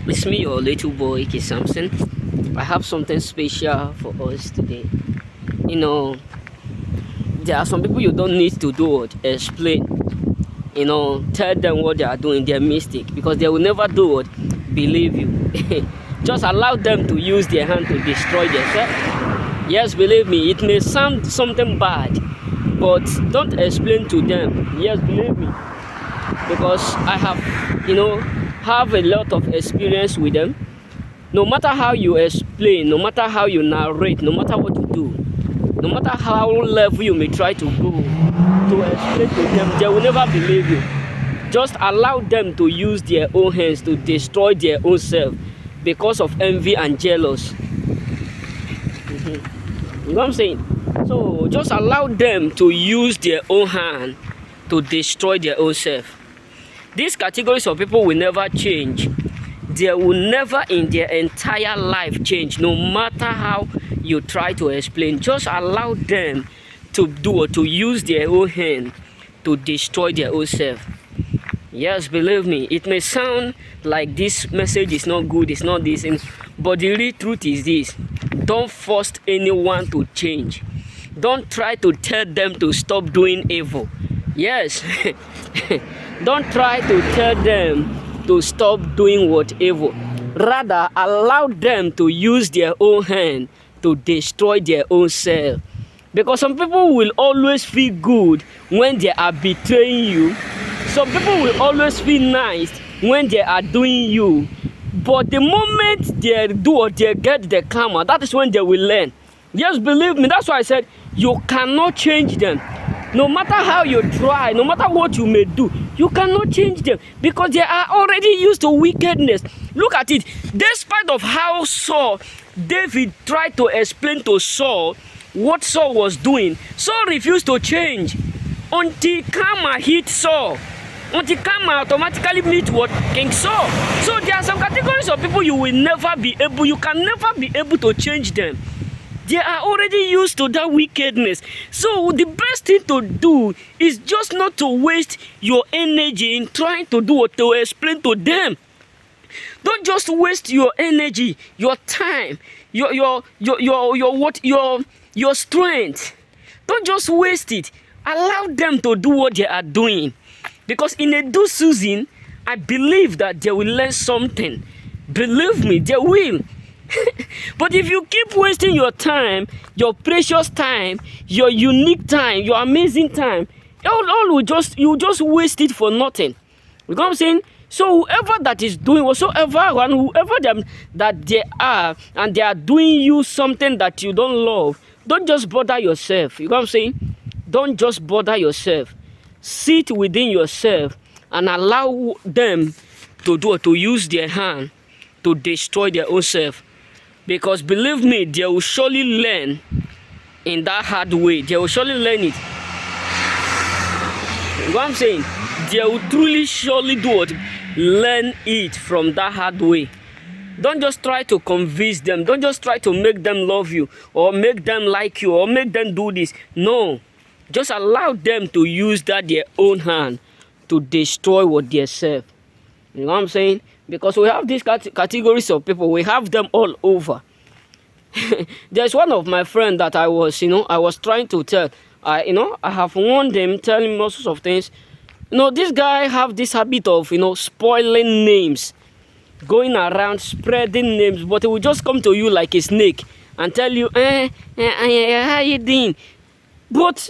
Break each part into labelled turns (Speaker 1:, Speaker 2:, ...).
Speaker 1: It's me, your little boy, K. Samson. I have something special for us today. You know, there are some people you don't need to do it, explain. Tell them what they are doing, their mistake, because they will never do it, believe you. Just allow them to use their hand to destroy themselves. Yes, believe me, it may sound something bad, but don't explain to them. Yes, believe me, because I have a lot of experience with them. No matter how you explain, no matter how you narrate, no matter what you do, no matter how level you may try to go to explain to them, they will never believe you. Just allow them to use their own hands to destroy their own self because of envy and jealous. You know what I'm saying? So just allow them to use their own hand to destroy their own self. These categories of people will never change. They will never in their entire life change, no matter how you try to explain. Just allow them to do or to use their own hand to destroy their own self. Yes, believe me, it may sound like this message is not good, it's not this, but the real truth is this: don't force anyone to change. Don't try to tell them to stop doing evil. Yes. Don't try to tell them to stop doing what evil. Rather, allow them to use their own hand to destroy their own self. Because some people will always feel good when they are betraying you. Some people will always feel nice when they are doing you. But the moment they do or they get the karma, that is when they will learn. Yes, believe me, that's why I said you cannot change them. No matter how you try, no matter what you may do, you cannot change them because they are already used to wickedness. Look at it. Despite of how David tried to explain to Saul what Saul was doing, Saul refused to change until karma hit Saul. Until karma automatically meet what? King Saul. So there are some categories of people you can never be able to change them. They are already used to that wickedness. So the best thing to do is just not to waste your energy in trying to do or to explain to them. Don't just waste your energy, your time, your strength. Don't just waste it. Allow them to do what they are doing. Because in a due season, I believe that they will learn something. Believe me, they will. But if you keep wasting your time, your precious time, your unique time, your amazing time, you just waste it for nothing. You know what I'm saying? So whoever that is doing whatsoever and whoever that they are and they are doing you something that you don't love, don't just bother yourself. You know what I'm saying? Don't just bother yourself. Sit within yourself and allow them to use their hand to destroy their own self. Because believe me, they will surely learn in that hard way. They will surely learn it. You know what I'm saying? They will truly surely do it. Learn it from that hard way. Don't just try to convince them. Don't just try to make them love you or make them like you or make them do this. No. Just allow them to use their own hand to destroy what they serve. You know what I'm saying? Because we have these categories of people. We have them all over. There's one of my friends that I was trying to tell. I have warned them, telling him all sorts of things. This guy have this habit of, spoiling names. Going around spreading names. But he will just come to you like a snake and tell you, how you doing? But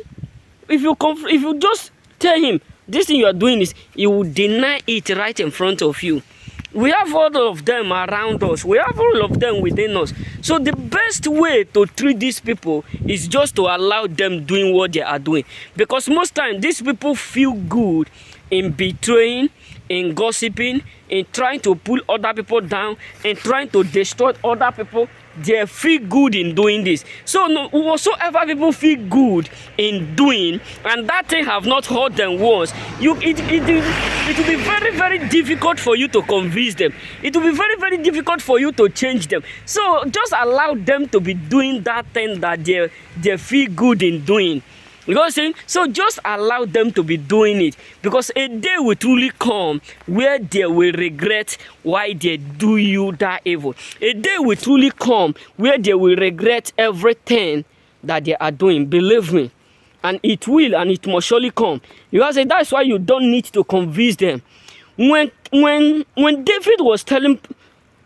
Speaker 1: if you just tell him, this thing you are doing is, he will deny it right in front of you. We have all of them around us. We have all of them within us. So the best way to treat these people is just to allow them doing what they are doing. Because most times, these people feel good in betraying, in gossiping, in trying to pull other people down, in trying to destroy other people. They feel good in doing this. So whatsoever people feel good in doing, and that thing have not hurt them once, it will be very, very difficult for you to convince them. It will be very, very difficult for you to change them. So just allow them to be doing that thing that they feel good in doing. You know what I'm saying? So just allow them to be doing it, because a day will truly come where they will regret why they do you that evil. A day will truly come where they will regret everything that they are doing. Believe me. And it will, and it must surely come. You know what I'm saying? That's why you don't need to convince them. When David was telling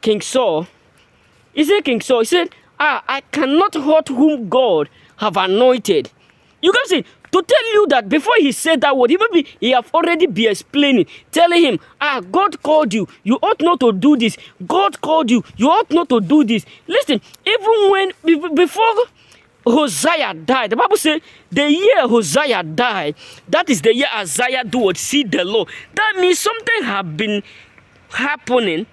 Speaker 1: King Saul, he said, I cannot hurt whom God have anointed. You can see, to tell you that before he said that word, he have already been explaining, telling him, God called you, you ought not to do this. God called you, you ought not to do this. Listen, even when, before Hosea died, the Bible says the year Hosea died, that is the year Isaiah would see the Lord. That means something have been happening.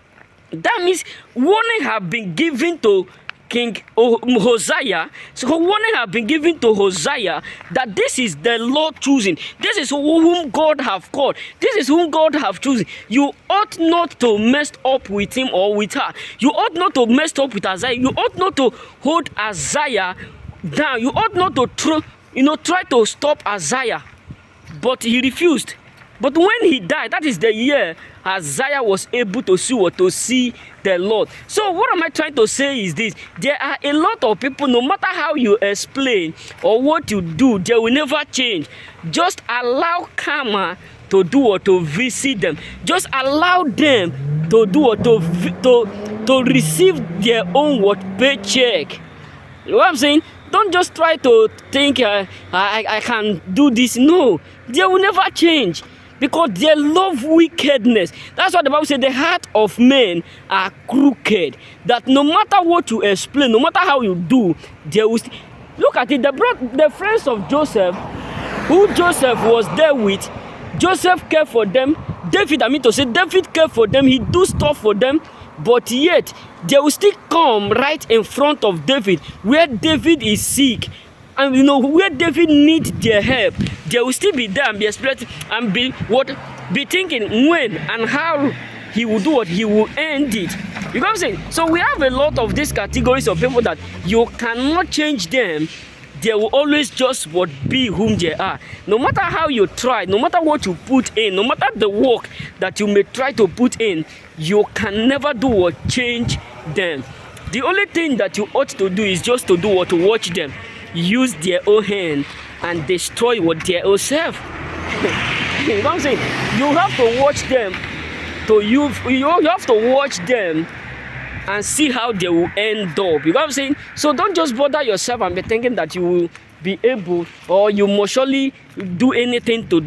Speaker 1: That means warning have been given to King Hosea. So warning have been given to Hosea that this is the Lord choosing. This is whom God have called. This is whom God have chosen. You ought not to mess up with him or with her. You ought not to mess up with Isaiah. You ought not to hold Isaiah down. You ought not to try to stop Isaiah. But he refused. But when he died, that is the year Isaiah was able to see the Lord. So what am I trying to say is this: there are a lot of people, no matter how you explain or what you do, they will never change. Just allow karma to do or to visit them. Just allow them to do or to receive their own paycheck. You know what I'm saying? Don't just try to think I can do this. No, they will never change, because they love wickedness. That's why the Bible says the heart of men are crooked. That no matter what you explain, no matter how you do, they will look at it. The friends of Joseph, who Joseph was there with, Joseph cared for them. David cared for them. He do stuff for them. But yet, they will still come right in front of David, where David is sick. And where David needs their help, they will still be there and be expecting and be thinking when and how he will do what he will end it. You know what I'm saying? So we have a lot of these categories of people that you cannot change them. They will always just be whom they are. No matter how you try, no matter what you put in, no matter the work that you may try to put in, you can never do or change them. The only thing that you ought to do is just to watch them use their own hand and destroy their own self. You know what I'm saying? You have to watch them. You have to watch them and see how they will end up. You know what I'm saying? So don't just bother yourself and be thinking that you will be able, or you must surely do anything to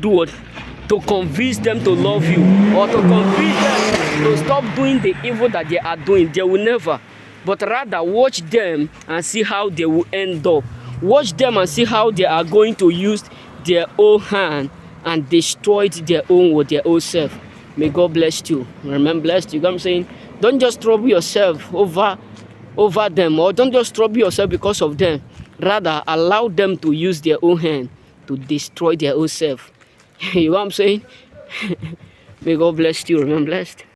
Speaker 1: convince them to love you, or to convince them to stop doing the evil that they are doing. They will never. But rather watch them and see how they will end up. Watch them and see how they are going to use their own hand and destroy their own self. May God bless you. Remain blessed. You know what I'm saying? Don't just trouble yourself over them, or don't just trouble yourself because of them. Rather, allow them to use their own hand to destroy their own self. You know what I'm saying? May God bless you. Remain blessed.